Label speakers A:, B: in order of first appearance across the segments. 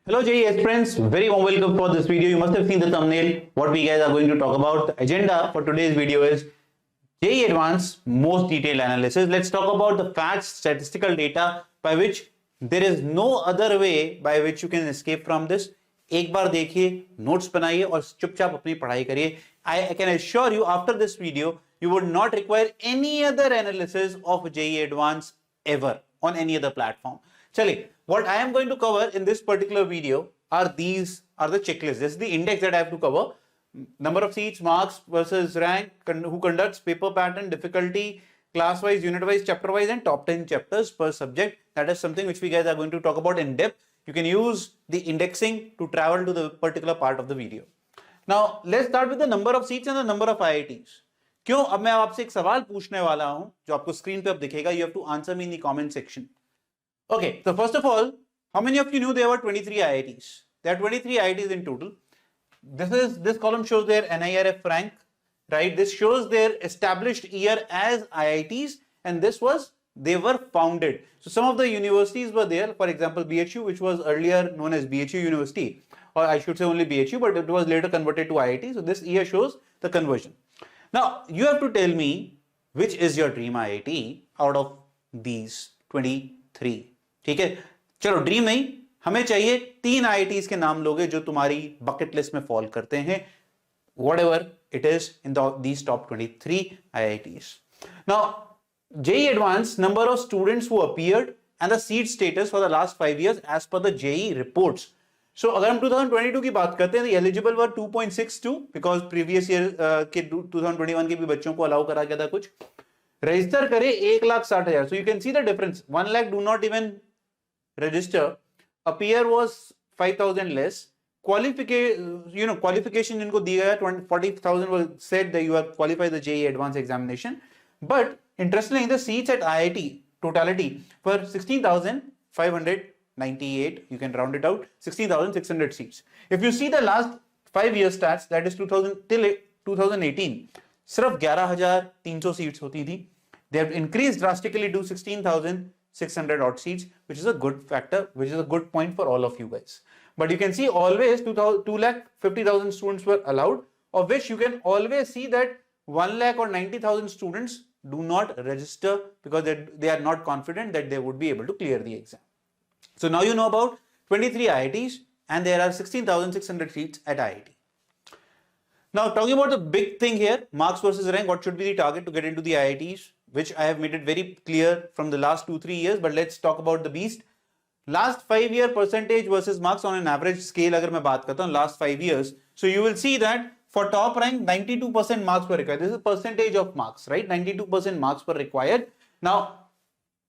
A: Hello JES friends, very warm welcome for this video. You must have seen the thumbnail. What we guys are going to talk about. The agenda for today's video is JEE Advanced most detailed analysis. Let's talk about the facts, statistical data by which there is no other way by which you can escape from this. एक बार देखिए, notes बनाइए और चुपचाप अपनी पढ़ाई करिए. I can assure you after this video you would not require any other analysis of JEE Advanced ever on any other platform. चलिए, what I am going to cover in this particular video are the checklists. This is the index that I have to cover. Number of seats, marks versus rank, who conducts, paper pattern, difficulty, class-wise, unit-wise, chapter-wise, and top 10 chapters per subject. That is something which we guys are going to talk about in depth. You can use the indexing to travel to the particular part of the video. Now, let's start with the number of seats and the number of IITs. क्यों? अब मैं आपसे एक सवाल पूछने वाला हूं जो आपको स्क्रीन पे अब दिखेगा. You have to answer me in the comment section. Okay, so first of all, how many of you knew there were 23 IITs? There are 23 IITs in total. This column shows their NIRF rank, right? This shows their established year as IITs, and they were founded. So some of the universities were there. For example, BHU, which was earlier known as BHU University, or I should say only BHU, but it was later converted to IIT. So this year shows the conversion. Now you have to tell me which is your dream IIT out of these 23. ठीक है, चलो dream नहीं, हमें चाहिए 3 IITs के नाम लोगे जो तुम्हारी बकेट लिस्ट में फॉल करते हैं, whatever it is in these top 23 IITs. Now, JEE Advanced number of students who appeared and the seat status for the last 5 years as per the JEE reports. So अगर हम 2022 की बात करते हैं, the eligible were 2.62 because previous year के 2021 के भी बच्चों को अलाउ करा गया था कुछ. रजिस्टर करे 1,60,000. So you can see the difference. 1 lakh do not even register. Appear was 5,000 less. Qualification इनको दिया गया 40,000 was said that you are qualified the JEE Advanced examination. But interestingly, the seats at IIT totality were 16,598. You can round it out. 16,600 seats. If you see the last 5 year stats, that is 2000 till 2018, सिर्फ 11,300 seats होती थी. They have increased drastically to 16,600 odd seats, which is a good factor, which is a good point for all of you guys. But you can see always 2,50,000 students were allowed, of which you can always see that 1 lakh or 90,000 students do not register because they are not confident that they would be able to clear the exam. So now you know about 23 IITs and there are 16,600 seats at IIT. Now talking about the big thing here, marks versus rank, what should be the target to get into the IITs, which I have made it very clear from the last 2-3 years, but let's talk about the beast. Last 5 year percentage versus marks on an average scale अगर मैं बात करता हूँ last 5 years, so you will see that for top rank 92% marks were required. This is percentage of marks, right? 92% marks were required. Now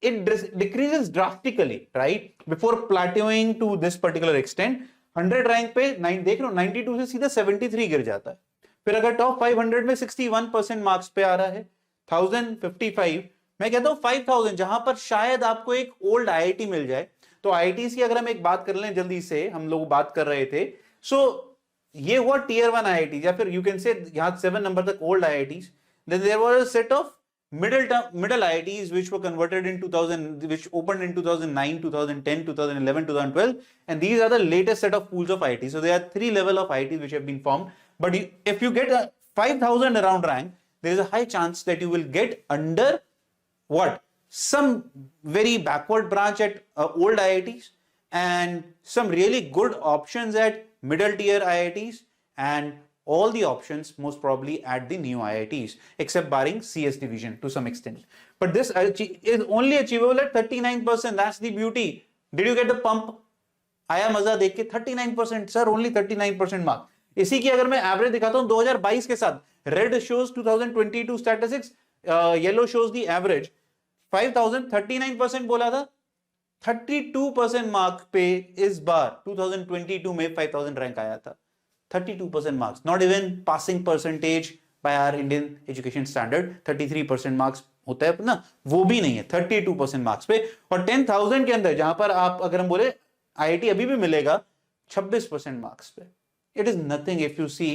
A: it decreases drastically, right? Before plateauing to this particular extent. 100 rank पे देख रहे हो 92 से सीधा 73 गिर जाता है. फिर अगर टॉप 500 में 61% मार्क्स पे आ रहा है, 1055, मैं कहता हूं 5000 जहां पर शायद आपको एक ओल्ड आईआईटी मिल जाए. तो आईआईटी की अगर हम एक बात कर लें जल्दी से, हम लोग बात कर रहे थे, सो ये हुआ टियर 1 आईआईटी, या फिर यू कैन से यहां 7 नंबर तक old IITs. Then there was a set of middle IITs which were converted in 2000, which opened in 2009, 2010, 2011, 2012, and these are the latest set of pools of IITs. So there are 3 level of IITs which have been formed. But if you get a 5,000 around rank, there is a high chance that you will get under what? Some very backward branch at old IITs and some really good options at middle tier IITs and all the options most probably at the new IITs, except barring CS division to some extent. But this is only achievable at 39%. That's the beauty. Did you get the pump? आया मजा देख के 39%, sir, only 39% mark. इसी की अगर मैं average दिखाता हूं 2022 के साथ, red shows 2022 statistics, yellow shows the average. 5000 39% बोला था, 32% मार्क पे इस बार 2022 में 5000 रैंक आया था. 32% marks, not even passing percentage by our Indian education standard. 33% marks होता है ना, वो भी नहीं है, 32% marks पे. और 10,000 के अंदर जहां पर आप अगर हम बोले IIT अभी भी मिलेगा 26% marks पे. It is nothing if you see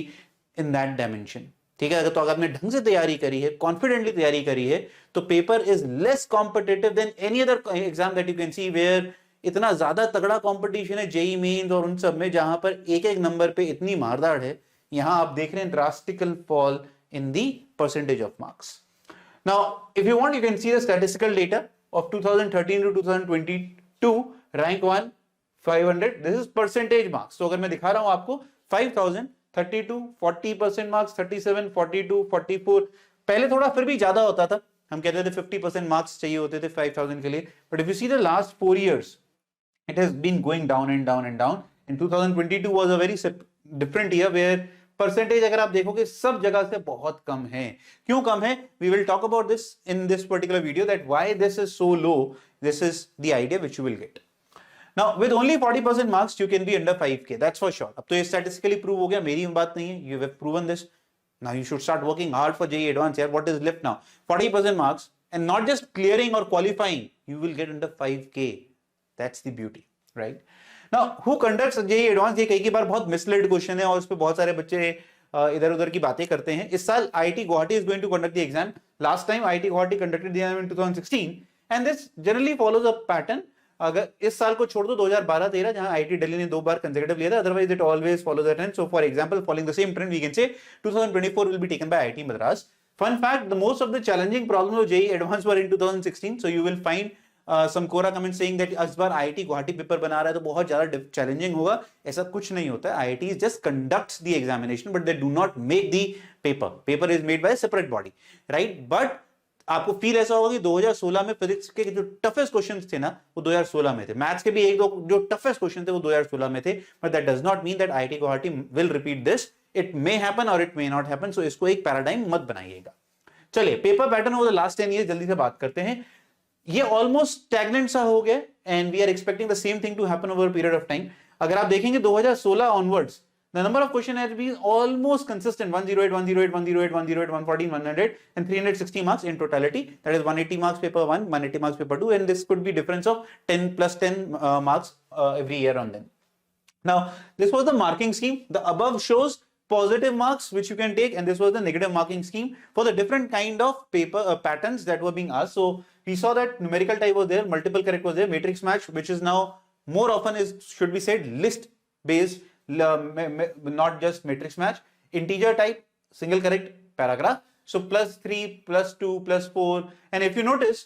A: in that dimension. ठीक है, तो अगर आपने ढंग से तैयारी करी है, कॉन्फिडेंटली तैयारी करी है, तो paper is less competitive than any other exam that you can see where इतना ज्यादा तगड़ा कंपटीशन है जेई मेंस और उन सब में, जहां पर एक एक नंबर पे इतनी मारदाड़ है, यहां आप देख रहे हैं drastical fall in the percentage of marks. Now, if you want, you can see the statistical data of 2013 to 2022, rank 1, 500. This is percentage marks. So, अगर मैं दिखा रहा हूं आपको 5000, 32, 40% marks, 37, 42, 44. पहले थोड़ा फिर भी ज्यादा होता था, हम कहते थे 50% मार्क्स चाहिए होते थे 5000 के लिए. But if you see the last 4 years, it has been going down and down and down. And 2022 was a very different year where percentage अगर आप देखोगे सब जगह से बहुत कम है. क्यों कम है? We will talk about this in this particular video, that why this is so low. This is the idea which you will get. Now with only 40% marks you can be under 5K, that's for sure. अब तो ये statistically prove हो गया, मेरी बात नहीं है, you have proven this. Now you should start working hard for JEE advance. यार what is left now? 40% marks and not just clearing और qualifying, you will get under 5K. That's the beauty, right? Now who conducts JEE advance? ये कई बार बहुत misled question है और उस पे बहुत सारे बच्चे इधर उधर की बातें करते हैं. इस साल IIT Guwahati is going to conduct the exam. Last time IIT Guwahati conducted the exam in 2016 and this generally follows a pattern. अगर इस साल को छोड़ दो 2012-13 जहां आईआईटी दिल्ली ने 2 बार कंसेक्यूटिव लिया था, otherwise it always follows the trend. So for example, following the same trend we can say 2024 will be taken by IIT Madras. Fun fact, the most of the challenging problems of JEE advance were in 2016. So you will find some Quora comment saying that इस बार IIT Guwahati paper बना रहा है तो बहुत ज्यादा challenging होगा. ऐसा कुछ नहीं होता है. IIT just conducts the examination but they do not make the paper. Paper is made by a separate body, right? But आपको फील ऐसा होगा कि 2016 में फिजिक्स के जो टफेस्ट क्वेश्चंस थे ना वो 2016 में थे. मैथ्स के भी एक दो जो टफेस्ट क्वेश्चन थे वो 2016 में थे. But that does not mean that IIT Guwahati will repeat this. It may happen और इट मे नॉट हैपन. सो इसको एक पैराडाइम मत बनाइएगा. चलिए, paper pattern over the last 10 years जल्दी से बात करते हैं. ये ऑलमोस्ट स्टैग्नेंट सा हो गया and we are expecting the same thing to happen over period of time. अगर आप देखेंगे 2016 onwards, the number of question has been almost consistent. 108, 108, 108, 108, 114, 100 and 360 marks in totality. That is 180 marks paper 1, 180 marks paper 2, and this could be difference of 10 plus 10 marks every year on them. Now, this was the marking scheme. The above shows positive marks which you can take, and this was the negative marking scheme for the different kind of paper patterns that were being asked. So we saw that numerical type was there, multiple correct was there, matrix match, which is now more often is, should be said, list based, not just matrix match. Integer type, single correct, paragraph. So +3, +2, +4, and if you notice,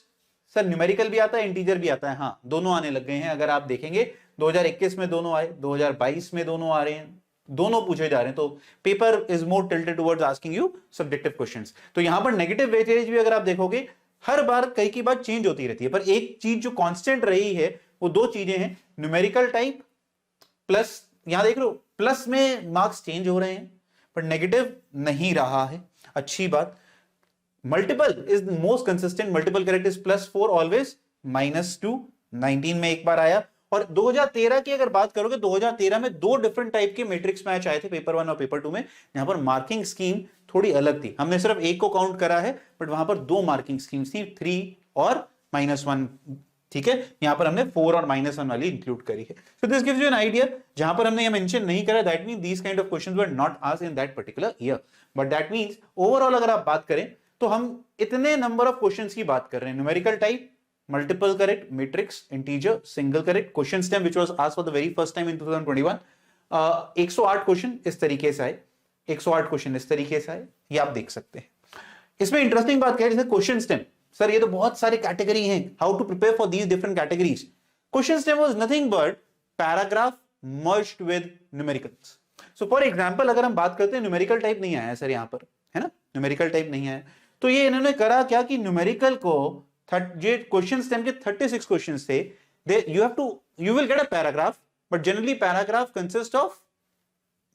A: sir numerical भी आता है, integer भी आता है. हाँ, दोनों आने लग गए हैं. अगर आप देखेंगे 2021 में दोनों आए, 2022 में दोनों आ रहे हैं, दोनों पूछे जा रहे हैं. तो paper is more tilted towards asking you subjective questions. तो यहां पर नेगेटिव वेटेज भी अगर आप देखोगे हर बार कई की बात चेंज होती रहती है, पर एक चीज जो कांस्टेंट रही है वो दो चीजें हैं. न्यूमेरिकल टाइप प्लस, यहां देख लो प्लस में मार्क्स चेंज हो रहे हैं पर नेगेटिव नहीं रहा है. अच्छी बात. Multiple is most consistent. Multiple correct is +4 always, -2 19 में एक बार आया. और 2013 की अगर बात करोगे, 2013 में 2 डिफरेंट टाइप के मैट्रिक्स मैच आए थे, पेपर 1 और पेपर 2 में. यहां पर मार्किंग स्कीम थोड़ी अलग थी. हमने सिर्फ एक को काउंट करा है, बट वहां पर 2 मार्किंग स्कीम्स थी, 3 और -1. ठीक है, यहां पर हमने 4 और -1 वाली इंक्लूड करी है. So this gives you an idea. जहां पर हमने ये मेंशन नहीं करा, that mean these kind of questions were not asked in that particular year. But that means overall अगर आप बात करें तो हम इतने नंबर ऑफ क्वेश्चंस की बात कर रहे हैं. Numerical type, multiple correct, matrix, integer, single correct, question stem which was asked for the very first time in 2021. 108 question इस तरीके से आए, 108 क्वेश्चन इस तरीके से आए, ये आप देख सकते हैं. इसमें इंटरेस्टिंग बात क्या है, जैसे क्वेश्चन स्टेम, सर ये तो बहुत सारी कैटेगरी हैं, how to prepare for these different categories. Question stem was nothing but paragraph merged with numericals. So for example अगर हम बात करते हैं, न्यूमेरिकल टाइप नहीं आया सर यहां पर, है ना, न्यूमेरिकल टाइप नहीं आया. तो ये इन्होंने करा क्या कि न्यूमेरिकल को जो क्वेश्चन स्टेम के 36 क्वेश्चंस थे, you will get a paragraph, but generally paragraph consists of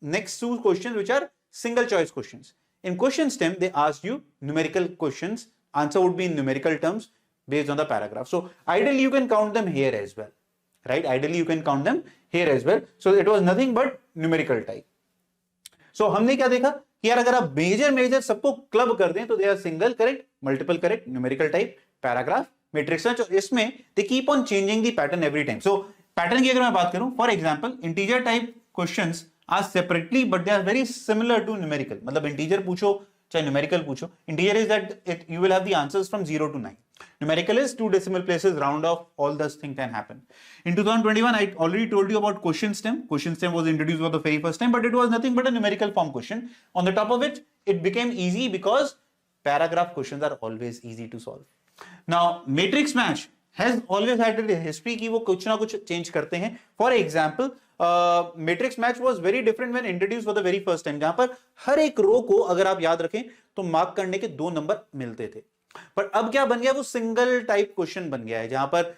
A: next 2 questions which are single choice questions. In question stem they ask you numerical questions, answer would be in numerical terms based on the paragraph. So ideally you can count them here as well, right? Ideally you can count them here as well. So it was nothing but numerical type. So हमने क्या देखा कि यार अगर आप major सबको club कर दें तो they are single correct, multiple correct, numerical type, paragraph, matrix. इसमें they keep on changing the pattern every time. So pattern की अगर मैं बात करूं, for example integer type questions are separately but they are very similar to numerical. मतलब integer पूछो चाहे numerical पूछो, integer is that you will have the answers from 0 to 9. Numerical is 2 decimal places, round off, all those things can happen. In 2021, I already told you about question stem. Question stem was introduced for the very first time, but it was nothing but a numerical form question. On the top of it, it became easy because paragraph questions are always easy to solve. Now, matrix match has always had a history कि वो कुछ ना कुछ change करते हैं. For example, matrix match was very different when introduced for the very first time. जहां पर हर एक रो को अगर आप याद रखें तो मार्क करने के 2 नंबर मिलते थे. पर अब क्या बन गया, वो सिंगल टाइप क्वेश्चन बन गया है जहां पर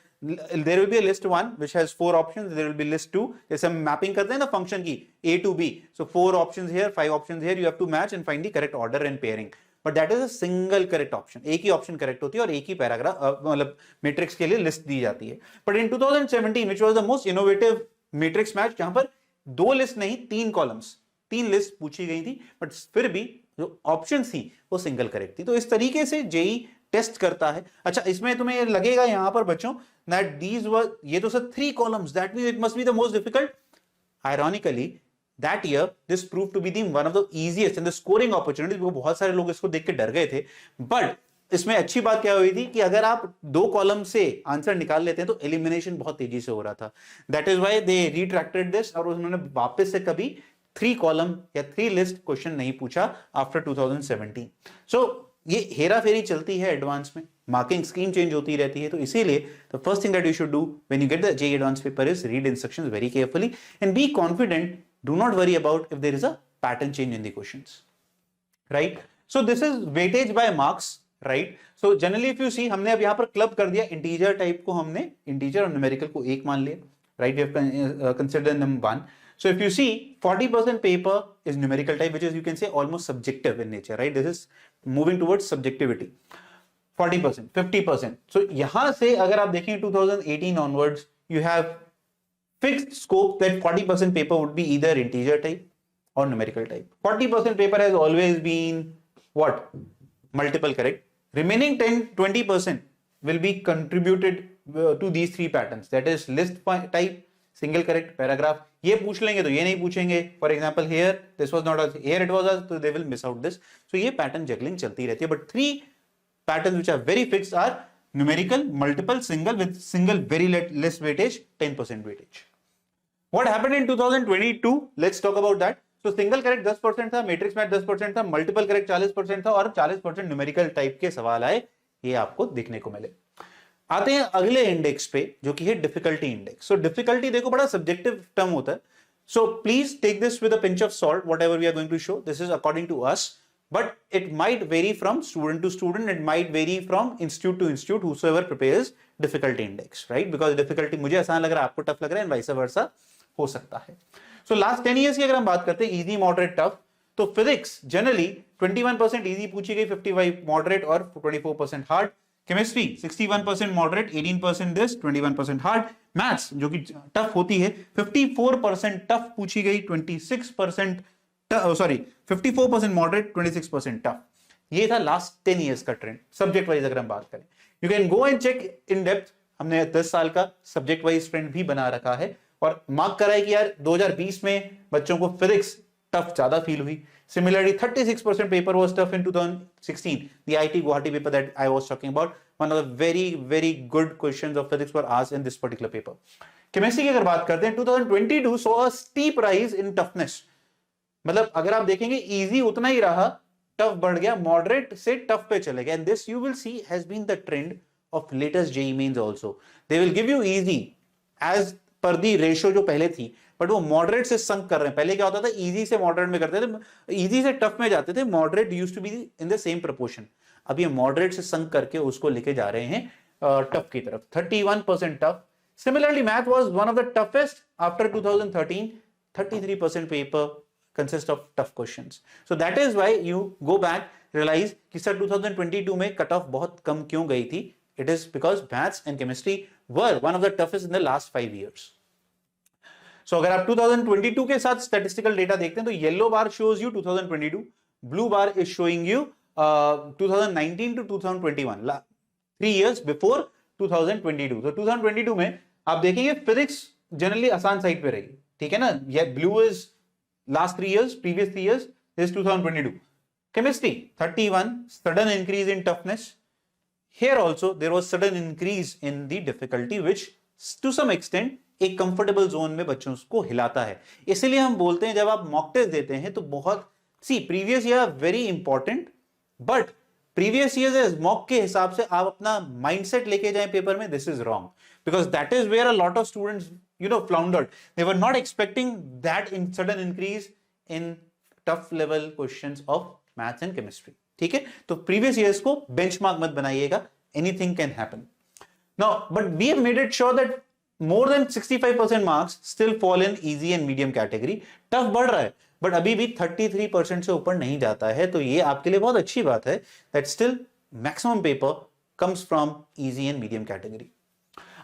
A: there will be a list 1 which has 4 options, there will be list 2. जैसे हम मैपिंग करते हैं ना फंक्शन की a to b, so 4 options here, 5 options here, you have to match and find the correct order and pairing. But that is a single correct option. एक ही option correct होती है और एक ही पैराग्राफ मतलब मैट्रिक्स के लिए list दी जाती है. But in 2017 which was the most innovative matrix match, जहां पर 2 लिस्ट नहीं 3 कॉलम्स 3 लिस्ट पूछी गई थी, बट फिर भी जो ऑप्शन थी वो सिंगल करेक्ट थी. तो इस तरीके से जेई टेस्ट करता है. अच्छा, इसमें तुम्हें लगेगा यहां पर बच्चों दैट दीज वर, ये तो sir 3 columns, that means it must be the most difficult. Ironically that year this proved to be the one of the easiest and the scoring opportunities. बहुत सारे लोग इसको देख के डर गए थे, बट इसमें अच्छी बात क्या हुई थी कि अगर आप 2 कॉलम से आंसर निकाल लेते हैं तो एलिमिनेशन बहुत तेजी से हो रहा था. That is why they retracted this, और उन्होंने वापस से कभी 3 कॉलम या 3 लिस्ट क्वेश्चन नहीं पूछा आफ्टर 2017. सो ये हेरा फेरी चलती है एडवांस में, मार्किंग स्कीम चेंज होती रहती है. तो इसीलिए the first thing that you should do when you get the JEE advance paper is read instructions very carefully and be confident. Do not worry about if there is a pattern change in the questions, right? So this is weightage by marks, right? So generally if you see, हमने अब यहाँ पर club कर दिया integer type को, हमने integer और numerical को एक मान लिया, right? We have considered them one. So if you see 40% paper is numerical type, which is you can say almost subjective in nature, right? This is moving towards subjectivity. 40%, 50%. So यहाँ से अगर आप देखें 2018 onwards, you have fixed scope that 40% paper would be either integer type or numerical type. 40% paper has always been what? Multiple correct. Remaining 20% will be contributed to these 3 patterns. That is list type, single correct, paragraph. ये पूछ लेंगे तो ये नहीं पूछेंगे. For example, here this was not, here it was, so they will miss out this. So ये pattern juggling चलती रहती है. But 3 patterns which are very fixed are numerical, multiple, single with single very less weightage, 10% weightage. What happened in 2022? Let's talk about that. So single correct 10% था, matrix match 10% था, multiple correct 40% था और 40% numerical type के सवाल आए, ये आपको देखने को मिले. आते हैं अगले इंडेक्स पे जो कि है डिफिकल्टी इंडेक्स. सो डिफिकल्टी देखो बड़ा सब्जेक्टिव टर्म होता है. So please take this with a pinch of salt, whatever we are going to show. This is according to us, but it might vary from student to student, it might vary from institute to institute, whosoever prepares difficulty index, right? Because difficulty मुझे आसान लग रहा है, आपको tough लग रहा है, and vice versa हो सकता है. So last 10 years की अगर हम बात करते हैं easy, moderate, tough, तो फिजिक्स जनरली 21% इजी पूछी गई, 55 मॉडरेट और 24% hard. Chemistry 61% moderate, 18% this, 21% hard. Maths जो कि टफ होती है 54% टफ पूछी गई, 26% सॉरी 54% मॉडरेट, 26% टफ. ये था लास्ट 10 इयर्स का ट्रेंड सब्जेक्ट वाइज अगर हम बात करें. You can go and check in depth. हमने 10 साल का सब्जेक्ट वाइज ट्रेंड भी बना रखा है और मार्क करा है कि यार 2020 में बच्चों को फिजिक्स टफ ज्यादा फील हुई. Similarly, 36% paper was tough in 2016. The IIT Guwahati paper that I was talking about, one of the very, very good questions of physics were asked in this particular paper. Chemistry की अगर बात करते हैं, 2022 saw a steep rise in toughness. मतलब अगर आप देखेंगे easy उतना ही रहा, tough बढ़ गया, moderate से tough पे चले गए. And this you will see has been the trend of latest JEE mains also. They will give you easy as per the ratio जो पहले थी, बट वो मॉडरेट से संक कर रहे हैं. पहले क्या होता था, इजी से मॉडरेट में करते थे, इजी से टफ में जाते थे, moderate used to be in the same proportion. अब ये मॉडरेट से संक करके उसको लेके जा रहे हैं टफ की तरफ. 31% tough. Similarly math was one of the toughest after 2013. 33% paper consist of tough questions. So that is why you go back realise कि सर 2022 में कट ऑफ बहुत कम क्यों गई थी. It is because maths and chemistry were one of the toughest in the last 5 years. So, अगर आप 2022 के साथ स्टैटिस्टिकल डेटा देखते हैं तो yellow bar shows you 2022, blue bar is showing you 2019 to 2021, 3 years before 2022. तो 2022 में आप देखेंगे फिजिक्स जनरली आसान साइड पे रही, ठीक है ना. ये blue is last 3 years, previous 3 years, this 2022. Chemistry 31, sudden increase in toughness. here also there was sudden increase in the difficulty which to some extent एक कंफर्टेबल जोन में बच्चों को हिलाता है। इसलिए हम बोलते हैं जब आप मॉक टेस्ट देते हैं तो बहुत सी previous year very important, but previous year mock के हिसाब से आप अपना माइंडसेट लेके जाएं पेपर में, this is wrong, because that is where a lot of students floundered, they were not expecting that in sudden increase in tough level questions of maths and chemistry. ठीक है, तो प्रीवियस ईयर्स को benchmark मत बनाइएगा, anything can happen now, but we have made it sure that more than 65% marks still fall in easy and medium category। Tough बढ़ रहा है but अभी भी 33% से ऊपर नहीं जाता है, तो ये आपके लिए बहुत अच्छी बात है that still maximum paper comes from easy and medium category।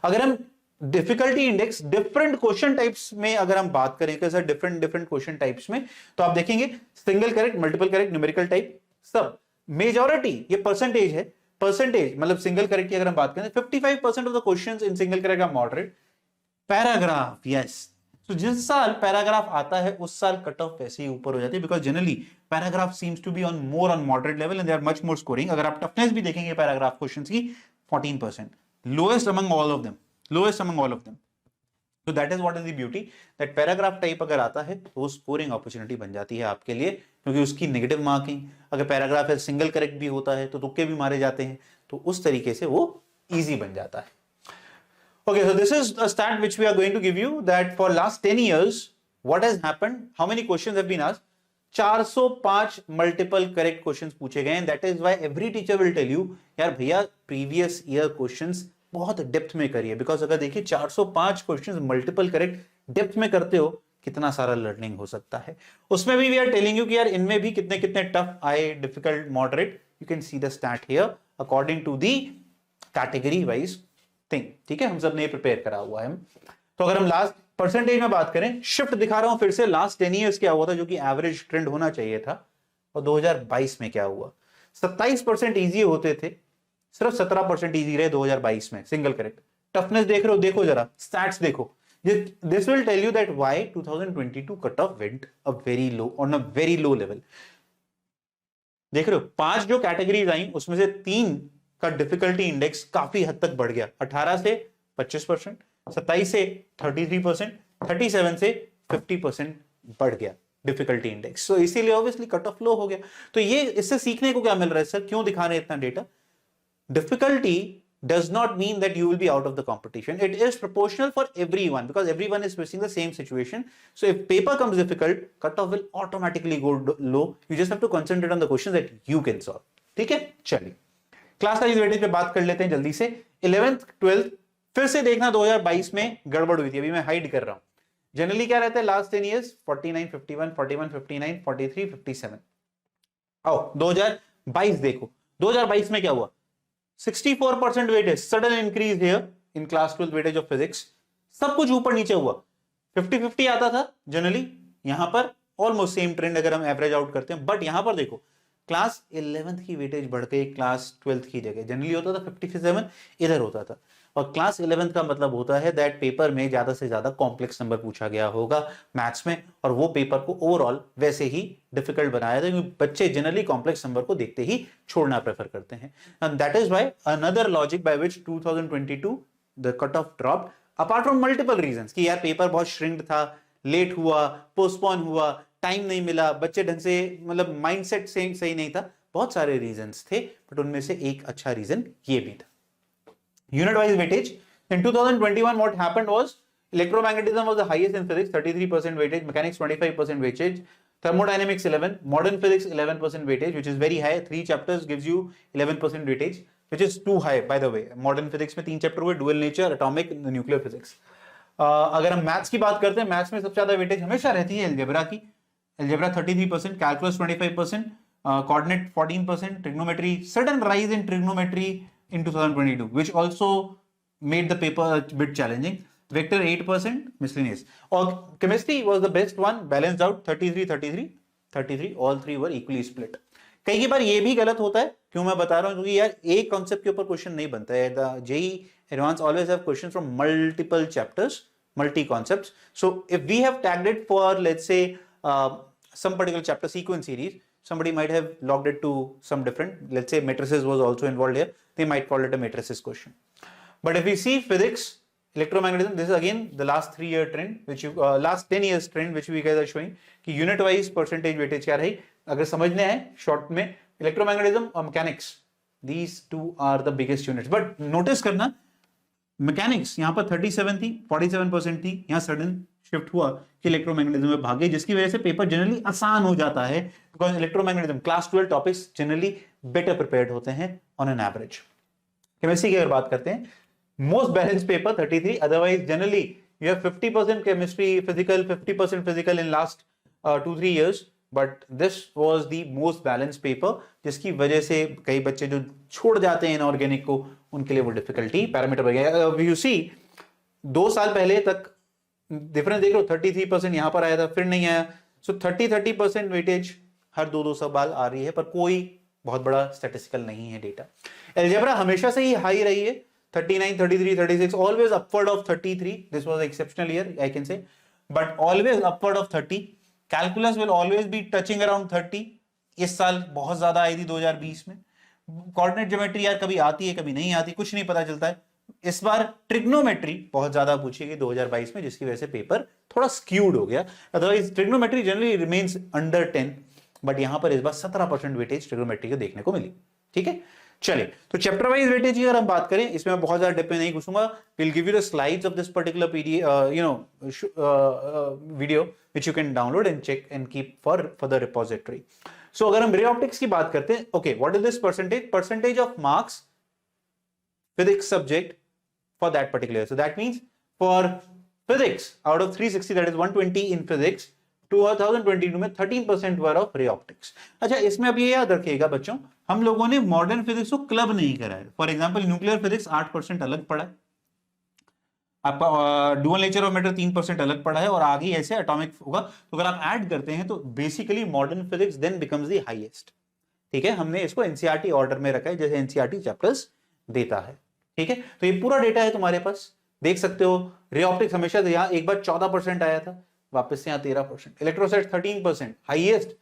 A: अगर हम difficulty index different question types में अगर हम बात करें कैसे डिफरेंट क्वेश्चन टाइप्स में, तो आप देखेंगे single correct, multiple correct, numerical type, सब मेजॉरिटी ये परसेंटेज है, परसेंटेज मतलब सिंगल करेक्ट की अगर हम बात करें 55% of the questions in single correct are moderate. Paragraph, yes, तो जिस साल पैराग्राफ आता है उस साल कट ऑफ वैसे ही ऊपर हो जाती है, because generally paragraph seems to be on more on moderate level and they are much more scoring. अगर आप टफनेस भी देखेंगे पैराग्राफ क्वेश्चंस की 14%, lowest among all of them, lowest among all of them. तो that is what is the beauty that paragraph type अगर आता है तो वो स्कोरिंग अपॉर्चुनिटी बन जाती है आपके लिए, क्योंकि उसकी नेगेटिव मार्किंग, अगर पैराग्राफ है सिंगल करेक्ट भी होता है तो तुक्के भी मारे जाते हैं, तो उस तरीके से वो इजी बन जाता है। Okay, so this is a stat which we are going to give you that for last 10 years, what has happened, how many questions have been asked? 405 multiple correct questions पूछे गए, and that is why every teacher will tell you, यार भैया previous year questions बहुत depth में करिए, because अगर देखिए 405 questions multiple correct depth में करते हो कितना सारा लर्निंग हो सकता है। उसमें भी वी आर टेलिंग यू कि यार इनमें भी कितने कितने टफ आए, difficult, moderate, you can see the stat here according to the category wise thing. ठीक है, हम सब ने प्रिपेयर करा हुआ है। तो अगर हम लास्ट परसेंटेज में बात करें, शिफ्ट दिखा रहा हूं फिर से, लास्ट 10 इयर्स क्या हुआ था जो कि एवरेज ट्रेंड होना चाहिए था, और 2022 में क्या हुआ, 27% इजी होते थे, सिर्फ 17% इजी रहे 2022 में सिंगल करेक्ट। टफनेस देख रहे हो, देखो जरा स्टैट्स देखो, this will tell you that why 2022 cut off went a very low, on a very low level. देख रहे हो 5 जो कैटेगरीज आई उसमें से 3 का डिफिकल्टी इंडेक्स काफी हद तक बढ़ गया, 18 से 25%, 27 से 33%, 37 से 50% बढ़ गया डिफिकल्टी इंडेक्स। तो इसीलिए ऑब्वियसली कट ऑफ लो हो गया। तो ये इससे सीखने को क्या मिल रहा है सर, क्यों दिखा रहे हैं इतना data? Difficulty does not mean that you will be out of the competition. It is proportional for everyone because everyone is facing the same situation. So if paper comes difficult, cutoff will automatically go low. You just have to concentrate on the questions that you can solve. ठीक है, चलिए class size weightage पे बात कर लेते हैं जल्दी से। 11th 12th फिर से देखना 2022 में गड़बड़ हुई थी, अभी मैं हाइड कर रहा हूं। जनरली क्या रहता है लास्ट 10 इयर्स 49 51 41 59 43 57। आओ 2022 देखो, 2022 में क्या हुआ, 64% weightage, sudden increase here in class 12 weightage of physics. सब कुछ ऊपर नीचे हुआ, 50-50 आता था जनरली, यहां पर ऑलमोस्ट सेम ट्रेंड अगर हम एवरेज आउट करते हैं, बट यहां पर देखो क्लास 11th की वेटेज बढ़ गई क्लास 12th की जगह, जनरली होता था 57, इधर होता था। और क्लास 11th का मतलब होता है दैट पेपर में ज्यादा से ज्यादा कॉम्प्लेक्स नंबर पूछा गया होगा मैथ्स में, और वो पेपर को ओवरऑल वैसे ही डिफिकल्ट बनाया था, क्योंकि बच्चे जनरली कॉम्प्लेक्स नंबर को देखते ही छोड़ना प्रेफर करते हैं। And that is why another logic by which 2022 the cut off drop, apart from multiple reasons कि यार पेपर बहुत श्रिंक्ड था, लेट हुआ, पोस्टपोन हुआ, टाइम नहीं मिला, बच्चे ढंग से मतलब माइंडसेट सही नहीं था, बहुत सारे रीजंस थे, बट उनमें से एक अच्छा रीजन ये भी था। Unit wise weightage in 2021 what happened was electromagnetism was the highest in physics, 33% weightage, mechanics 25% weightage, thermodynamics 11, modern physics 11% weightage, which is very high. 3 chapters gives you 11% weightage, which is too high by the way. Modern physics में 3 chapter हुए, dual nature, atomic, nuclear physics। अगर हम maths की बात करते हैं, maths में सबसे ज्यादा वेटेज हमेशा रहती है एल्जेब्रा की, algebra 33%, calculus 25%, coordinate 14%, trigonometry, sudden rise in trigonometry in 2022, which also made the paper a bit challenging. Vector 8%, miscellaneous. Or chemistry was the best one, balanced out 33, all three were equally split. कई बार ये भी गलत होता है, क्यों मैं बता रहा हूं, क्योंकि यार एक कॉन्सेप्ट के ऊपर क्वेश्चन नहीं बनता है। The JEE Advanced always have questions from multiple chapters, multi concepts. So if we have tagged it for let's say some particular chapter sequence series, somebody might have logged it to some different, let's say matrices was also involved here, they might call it a matrices question. But if we see physics, electromagnetism, this is again the last 3-year trend, which you last 10 years trend, which we guys are showing कि unit wise percentage weightage क्या रही. अगर समझने हैं short में, electromagnetism और mechanics, these two are the biggest units. But notice करना, mechanics यहां पर 37 थी, 47% थी, यहां सडन शिफ्ट हुआ कि इलेक्ट्रोमैग्नेटिज्म में भागे, जिसकी वजह से पेपर जनरली आसान हो जाता है, because electromagnetism class 12 topics generally better prepared होते हैं ऑन एन एवरेज. केमिस्ट्री की अगर बात करते हैं, most balance paper 33, otherwise generally you have 50% chemistry physical, 50% physical in last 2-3 years, but this was the most balance paper, जिसकी वजह से कई बच्चे जो छोड़ जाते हैं इनऑर्गेनिक को, उनके लिए वो डिफिकल्टी पैरामीटर बढ़ गया. यू सी 2 साल पहले तक डिफरेंस देख लो, 33% यहां पर आया था, फिर नहीं आया. सो 30% वेटेज हर 2-2 सवाल आ रही है, पर कोई बहुत बड़ा स्टैटिस्टिकल नहीं है डेटा. अलजेब्रा हमेशा से ही हाई रही है, 39, 33, 36, always upward of 33. This was exceptional year I can say, but always upward of 30. Calculus will always be touching around 30. इस साल बहुत ज्यादा आई थी 2020 में. कोऑर्डिनेट ज्योमेट्री यार कभी आती है कभी नहीं आती, कुछ नहीं पता चलता है. इस बार ट्रिग्नोमेट्री बहुत ज्यादा पूछी गई 2022 में, जिसकी वजह से पेपर थोड़ा स्क्यूड हो गया. Otherwise trigonometry generally remains under 10, but यहां पर इस बार 17% वेटेज ट्रिग्नोमेट्री को देखने को मिली. ठीक है, चलिए तो चैप्टर वाइज वेटेज की अगर हम बात करें, इसमें मैं बहुत ज्यादा डिप में नहीं घुसूंगा. Will give you the slides of this particular video which you can download and check and keep for the repository. So अगर हम रे ऑप्टिक्स की बात करते हैं, okay, what is this percentage of marks physics subject for that particular. So that means for physics, out of 360, that is 120 in physics, 2022 में 13% were of ray optics. अच्छा, इसमें अब ये याद रखिएगा बच्चों, हम लोगों ने मॉडर्न फिजिक्स को क्लब नहीं करा है. फॉर एग्जांपल न्यूक्लियर फिजिक्स 8% अलग पड़ा है, आपका डुअल नेचर ऑफ मैटर 3% अलग पड़ा है, और आगे ऐसे एटॉमिक होगा. तो अगर आप ऐड करते हैं तो basically modern physics then becomes the highest. ठीक है, हमने इसको एनसीईआरटी ऑर्डर में रखा है, जैसे एनसीईआरटी चैप्टर्स देता है. ठीक है, तो ये पूरा डेटा है तुम्हारे पास, देख सकते हो. रे ऑप्टिक्स हमेशा से यहां एक बार 14% आया था, वापस से यहां 13%. इलेक्ट्रोसाइट 13%, हाईएस्ट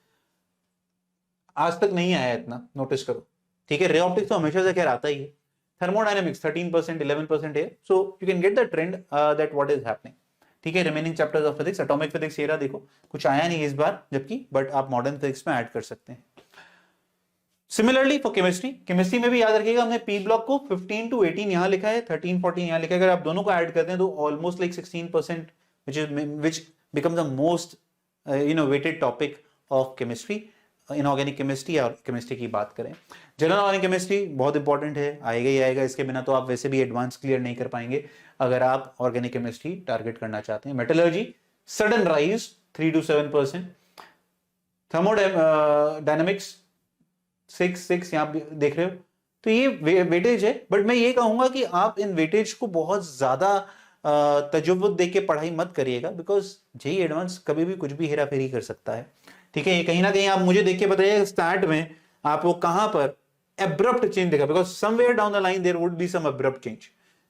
A: आज तक नहीं आया इतना, नोटिस करो. ठीक है, रे ऑप्टिक्स तो हमेशा से खैर आता ही है. थर्मोडायनेमिक्स 13%, 11% है. So you can get the trend that what is happening. ठीक है, remaining chapters of physics, atomic physics ये रहा, देखो कुछ आया नहीं इस बार जबकि, बट आप मॉडर्न फिजिक्स में ऐड कर सकते हैं. सिमिलरली फॉर केमिस्ट्री में भी याद रखिएगा, हमने पी ब्लॉक को 15 to 18 यहां लिखा है, 13, 14 यहां लिखा है. अगर आप दोनों को ऐड करते हैं तो almost like 16%, which becomes the most weighted topic of chemistry, inorganic chemistry और केमिस्ट्री की बात करें. जनरल ऑर्गेनिक केमिस्ट्री बहुत इंपॉर्टेंट है, आएगा ही आएगा, इसके बिना तो आप वैसे भी एडवांस क्लियर नहीं कर पाएंगे अगर आप ऑर्गेनिक केमिस्ट्री टारगेट करना चाहते हैं. Metallurgy sudden rise 3 to 7%. Thermodynamics 6 यहां देख रहे हो, तो ये वेटेज है. बट मैं ये कहूंगा कि आप इन वेटेज को बहुत ज्यादा तजुर्बत देख के पढ़ाई मत करिएगा, बिकॉज जेईई एडवांस कभी भी कुछ भी हेरा फेरी कर सकता है. ठीक है, ये कहीं ना कहीं आप मुझे देख के बताइए स्टार्ट में आपको कहां पर एब्रप्ट चेंज देखा, because somewhere down the line there would be some abrupt change.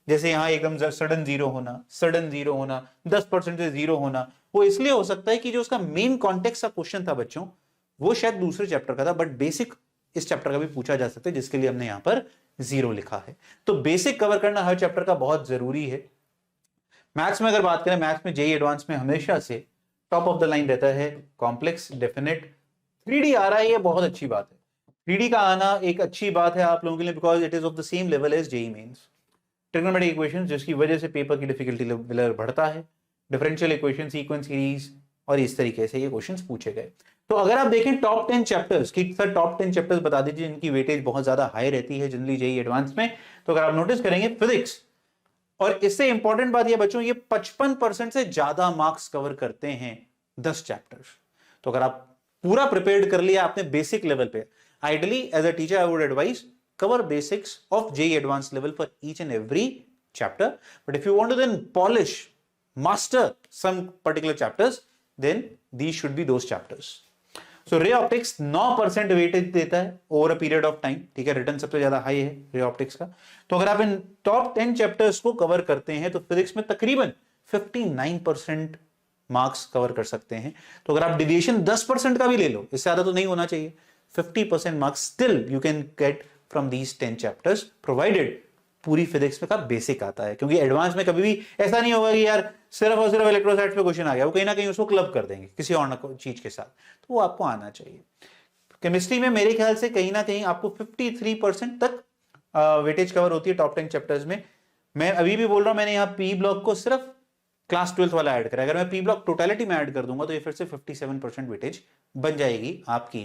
A: जैसे यहाँ एकदम सडन जीरो होना, 10% से जीरो होना, वो इसलिए हो सकता है कि जो उसका मेन कॉन्टेक्स्ट का क्वेश्चन था बच्चों, वो शायद दूसरे चैप्टर का था, बट बेसिक इस चैप्टर का भी पूछा जा सकता है, जिसके लिए हमने यहां पर 0 लिखा है. तो बेसिक कवर करना हर चैप्टर का बहुत जरूरी है. मैथ्स में अगर बात करें, मैथ्स में जेईई एडवांस में हमेशा से टॉप ऑफ द लाइन रहता है कॉम्प्लेक्स, डेफिनेट. 3D आ रहा है, ये बहुत अच्छी बात है. 3D का आना एक अच्छी बात है आप लोगों के लिए, because it is of the same level as JEE Mains. Trigonometric equations, जिसकी वजह से पेपर की डिफिकल्टी लेवल बढ़ता है. डिफरेंशियल इक्वेशन, सीक्वेंस सीरीज, और इस तरीके से ये क्वेश्चंस पूछे गए. तो अगर आप देखें टॉप 10 चैप्टर्स की, सर टॉप 10 चैप्टर्स बता दीजिए जिनकी वेटेज बहुत ज्यादा हाई रहती है जनरली जेईई एडवांस में. तो अगर आप नोटिस करेंगे फिजिक्स, और इससे इंपॉर्टेंट बात ये बच्चों, ये 55% से ज्यादा मार्क्स कवर करते हैं 10 चैप्टर्स. तो अगर आप पूरा प्रिपेयर्ड कर लिया आपने बेसिक लेवल पे, ideally as a teacher I would advise cover basics of JEE advanced level for each and every chapter. But if you want to then polish, master some particular chapters, then these should be those chapters. So ray optics 9% weightage देता है over a period of time. ठीक है, return सबसे ज्यादा high है ray optics का. तो अगर आप इन टॉप 10 चैप्टर्स को कवर करते हैं तो फिजिक्स में तकरीबन 59% मार्क्स कवर कर सकते हैं. तो अगर आप डिविएशन 10% का भी ले लो, इससे ज्यादा तो नहीं होना चाहिए, 50% marks, still you can get from these 10 chapters provided पूरी फिजिक्स में का बेसिक आता है, क्योंकि एडवांस में कभी भी ऐसा नहीं होगा कि यार सिर्फ और सिर्फ इलेक्ट्रोस्टैटिक्स पे क्वेश्चन आ गया, वो कहीं ना कहीं उसको क्लब कर देंगे किसी और चीज के साथ, तो वो आपको आना चाहिए। केमिस्ट्री में मेरे ख्याल से कहीं ना कहीं आपको 53% तक वेटेज कवर होती है टॉप 10 चैप्टर्स में। मैं अभी भी बोल रहा हूं, मैंने यहाँ पी ब्लॉक को सिर्फ क्लास 12th वाला ऐड करा, अगर मैं पी ब्लॉक टोटलिटी में ऐड कर दूंगा तो ये फिर से 57% वेटेज बन जाएगी आपकी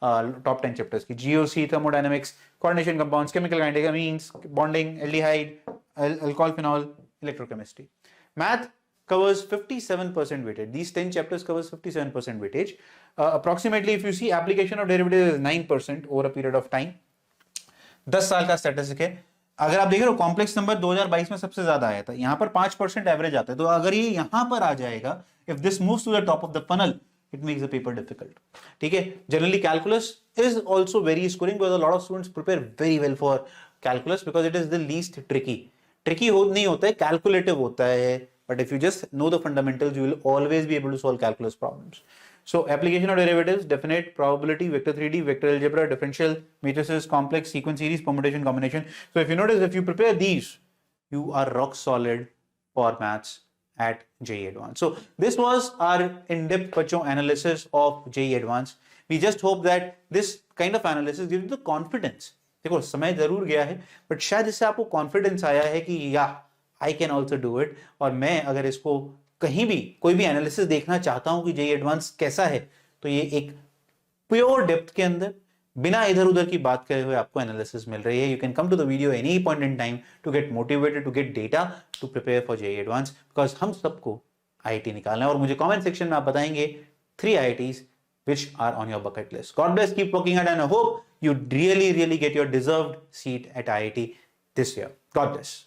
A: टॉप 10 चैप्टर्स की। GOC, thermodynamics, coordination compounds, chemical kinetics, amines, bonding, aldehyde, alcohol, phenol, electrochemistry. Math covers 57% weightage. These 10 chapters covers 57% weightage. Approximately, if you see, application of derivatives is 9% over a period of time. 10 साल का statistic है। अगर आप देख रहे हो complex number 2022 में सबसे ज्यादा आया था, यहां पर 5% एवरेज आता है, तो अगर ये यहां पर आ जाएगा, if this moves to the top of the funnel, it makes the paper difficult. ठीक है, generally calculus is also very scoring because a lot of students prepare very well for calculus because it is the least tricky. Tricky नहीं होता है, calculative होता है, but if you just know the fundamentals, you will always be able to solve calculus problems. So application of derivatives, definite, probability, vector 3D, vector algebra, differential, matrices, complex, sequence series, permutation, combination. So if you notice, if you prepare these, you are rock solid for maths at JEE Advanced. So this was our in-depth बच्चों analysis of JEE Advanced. We just hope that this kind of analysis gives you the confidence. देखो समय जरूर गया है, but शायद इससे आपको confidence आया है कि या I can also do it, और मैं अगर इसको कहीं भी कोई भी एनालिसिस देखना चाहता हूं कि JEE एडवांस कैसा है, तो ये एक प्योर डेप्थ के अंदर बिना इधर उधर की बात करे हुए आपको एनालिसिस मिल रही है। You can come to the video any point in time to get motivated, to get data, to prepare for JEE advance, because हम सबको IIT निकालना है। और मुझे कमेंट सेक्शन में आप बताएंगे 3 IITs which are on your bucket list. God bless, keep working hard, and I hope you really get your deserved seat at IIT this year. God bless.